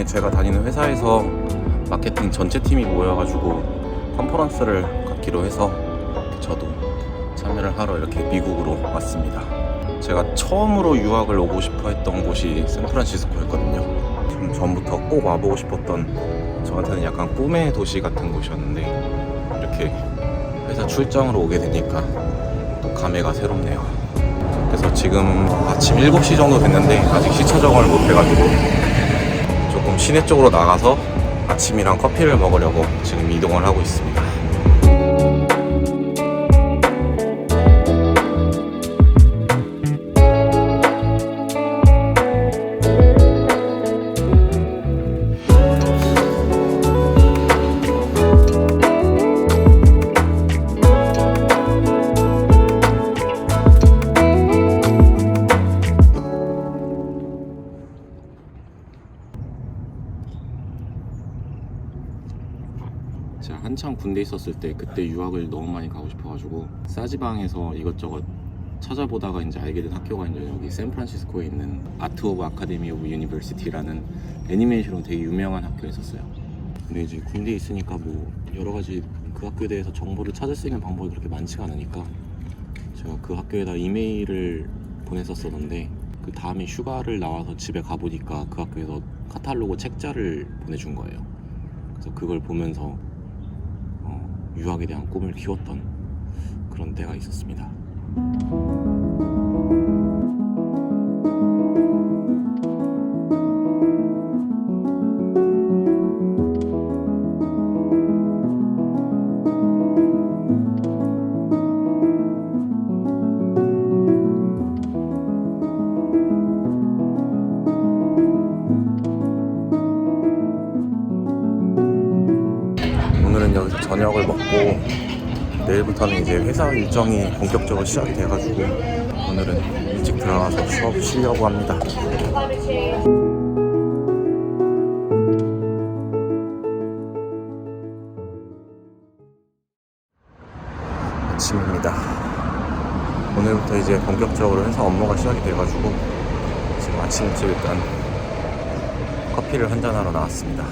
제가 다니는 회사에서 마케팅 전체 팀이 모여가지고 컨퍼런스를 갖기로 해서 저도 참여를 하러 이렇게 미국으로 왔습니다. 제가 처음으로 유학을 오고 싶어 했던 곳이 샌프란시스코였거든요. 좀 전부터 꼭 와보고 싶었던, 저한테는 약간 꿈의 도시 같은 곳이었는데 이렇게 회사 출장으로 오게 되니까 또 감회가 새롭네요. 그래서 지금 아침 7시 정도 됐는데 아직 시차 적응을 못 해가지고 조금 시내 쪽으로 나가서 아침이랑 커피를 먹으려고 지금 이동을 하고 있습니다. 제가 한참 군대 있었을 때 그때 유학을 너무 많이 가고 싶어가지고 싸지방에서 이것저것 찾아보다가 이제 알게 된 학교가 이제 여기 샌프란시스코에 있는 아트 오브 아카데미 오브 유니버시티라는 애니메이션으로 되게 유명한 학교에 있었어요. 근데 이제 군대에 있으니까 뭐 여러 가지 그 학교에 대해서 정보를 찾을 수 있는 방법이 그렇게 많지가 않으니까 제가 그 학교에다 이메일을 보냈었었는데 그 다음에 휴가를 나와서 집에 가보니까 그 학교에서 카탈로그 책자를 보내준 거예요. 그래서 그걸 보면서 유학에 대한 꿈을 키웠던 그런 때가 있었습니다. 오늘은 여기서 저녁을 먹고 내일부터는 이제 회사 일정이 본격적으로 시작이 돼가지고 오늘은 일찍 들어가서 수업 쉬려고 합니다. 아침입니다. 오늘부터 이제 본격적으로 회사 업무가 시작이 돼가지고 지금 아침 일찍 일단 커피를 한잔하러 나왔습니다.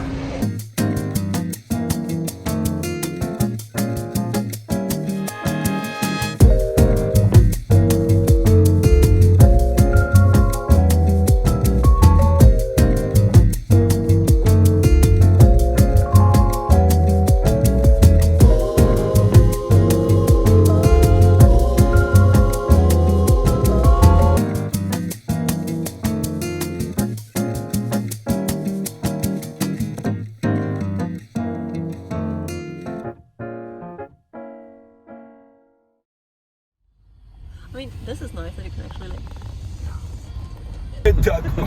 I mean, this is nice that you can actually like.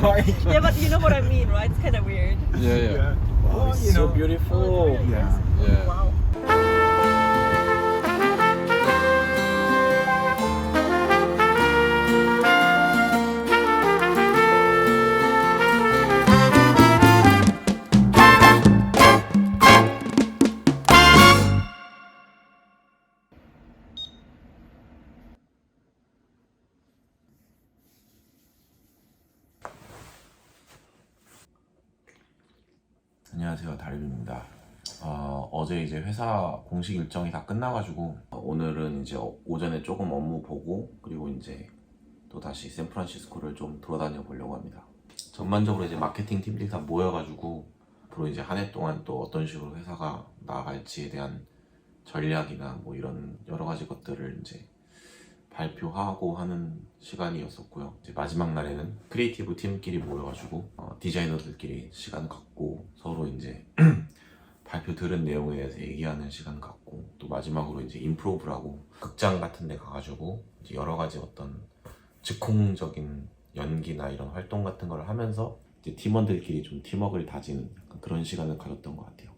Why? Yeah, but you know what I mean, right? It's kind of weird. Yeah. Wow, it's so beautiful. Yeah. Yeah. Wow. 안녕하세요, 다림입니다. 어제 이제 회사 공식 일정이 다 끝나가지고 오늘은 이제 오전에 조금 업무 보고 그리고 이제 또 다시 샌프란시스코를 좀 돌아다녀 보려고 합니다. 전반적으로 이제 마케팅 팀들이 다 모여가지고 앞으로 이제 한 해 동안 또 어떤 식으로 회사가 나아갈지에 대한 전략이나 뭐 이런 여러 가지 것들을 이제 발표하고 하는 시간이었었고요. 이제 마지막 날에는 크리에이티브 팀끼리 모여가지고 디자이너들끼리 시간 갖고 서로 이제 발표 들은 내용에 대해서 얘기하는 시간 갖고 또 마지막으로 이제 임프로브라고 극장 같은 데 가가지고 이제 여러 가지 어떤 즉흥적인 연기나 이런 활동 같은 걸 하면서 이제 팀원들끼리 좀 팀워크를 다지는 그런 시간을 가졌던 것 같아요.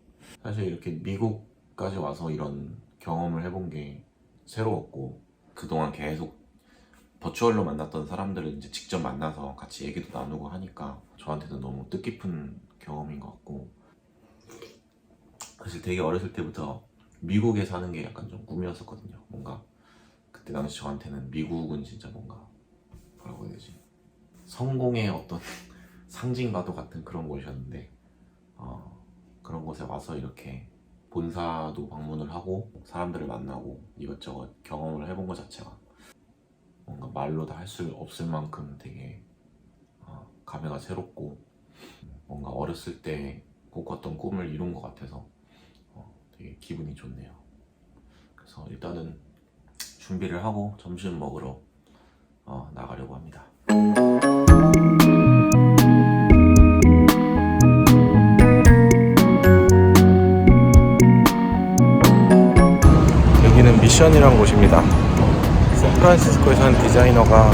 사실 이렇게 미국까지 와서 이런 경험을 해본 게 새로웠고 그동안 계속 버추얼로 만났던 사람들을 이제 직접 만나서 같이 얘기도 나누고 하니까 저한테도 너무 뜻깊은 경험인 것 같고 사실 되게 어렸을 때부터 미국에 사는 게 약간 좀 꿈이었었거든요. 뭔가 그때 당시 저한테는 미국은 진짜 뭔가 뭐라고 해야 되지? 성공의 어떤 상징과도 같은 그런 곳이었는데 곳에 와서 이렇게 본사도 방문을 하고 사람들을 만나고 이것저것 경험을 해본 것 자체가 뭔가 말로 다 할 수 없을 만큼 되게 감회가 새롭고 뭔가 어렸을 때 꿨던 꿈을 이룬 것 같아서 되게 기분이 좋네요. 그래서 일단은 준비를 하고 점심 먹으러 나가려고 합니다. 여기는 미션이라는 곳입니다. 샌프란시스코에 사는 디자이너가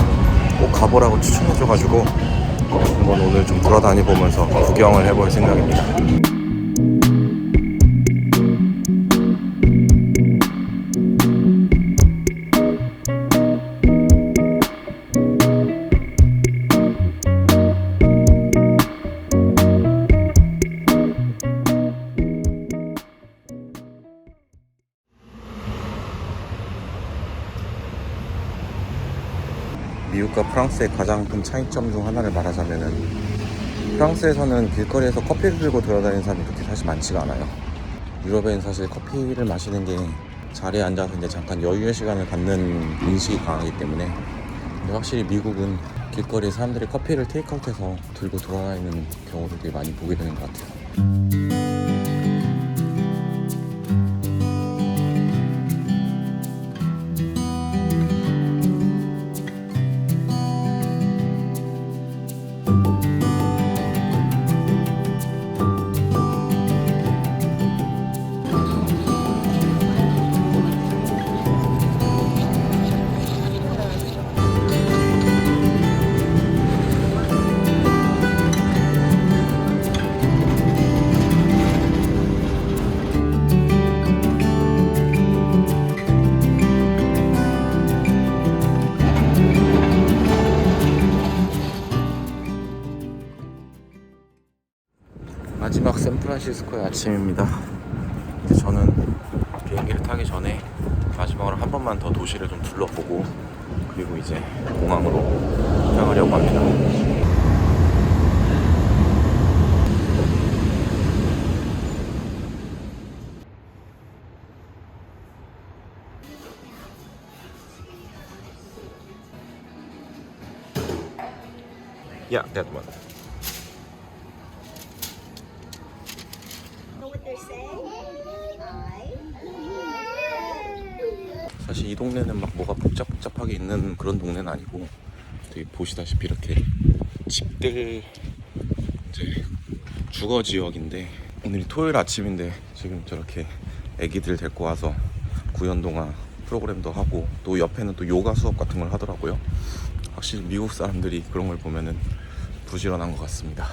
꼭 가보라고 추천해줘가지고 한번 오늘 좀 돌아다니보면서 구경을 해볼 생각입니다. 미국과 프랑스의 가장 큰 차이점 중 하나를 말하자면은 프랑스에서는 길거리에서 커피를 들고 돌아다니는 사람이 그렇게 사실 많지가 않아요. 유럽엔 사실 커피를 마시는 게 자리에 앉아서 이제 잠깐 여유의 시간을 갖는 인식이 강하기 때문에, 근데 확실히 미국은 길거리에 사람들이 커피를 테이크아웃해서 들고 돌아다니는 경우를 되게 많이 보게 되는 것 같아요. 마지막 샌프란시스코의 아침입니다. 이제 저는 비행기를 타기 전에 마지막으로 한 번만 더 도시를 좀 둘러보고 그리고 이제 공항으로 향하려고 합니다. Yeah, that one. 사실 이 동네는 막 뭐가 복잡하게 있는 그런 동네는 아니고, 되게 보시다시피 이렇게 집들 이제 주거 지역인데, 오늘이 토요일 아침인데 지금 저렇게 애기들 데리고 와서 구연동화 프로그램도 하고, 또 옆에는 또 요가 수업 같은 걸 하더라고요. 확실히 미국 사람들이 그런 걸 보면은 부지런한 것 같습니다.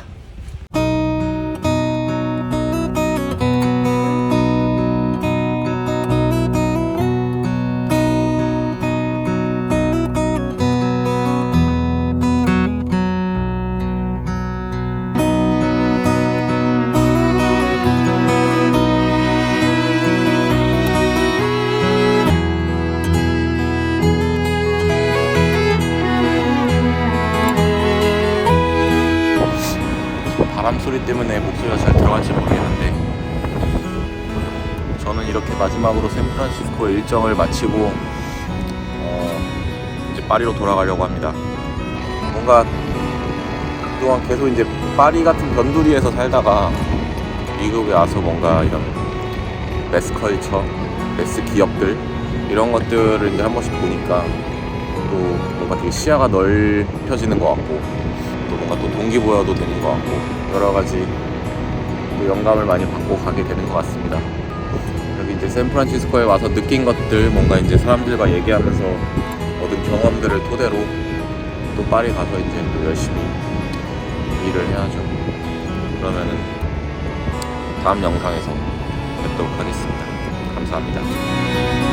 바람 소리 때문에 목소리가 잘 들어갈지 모르겠는데, 저는 이렇게 마지막으로 샌프란시스코 일정을 마치고 이제 파리로 돌아가려고 합니다. 뭔가 그동안 계속 이제 파리 같은 변두리에서 살다가 미국에 와서 뭔가 이런 매스컬처, 매스 기업들 이런 것들을 이제 한 번씩 보니까 또 뭔가 되게 시야가 넓혀지는 것 같고, 또 뭔가 또 동기부여도 되는 것 같고, 여러 가지 또 영감을 많이 받고 가게 되는 것 같습니다. 여기 이제 샌프란시스코에 와서 느낀 것들, 뭔가 이제 사람들과 얘기하면서 얻은 경험들을 토대로 또 파리 가서 이제 또 열심히 일을 해야죠. 그러면은 다음 영상에서 뵙도록 하겠습니다. 감사합니다.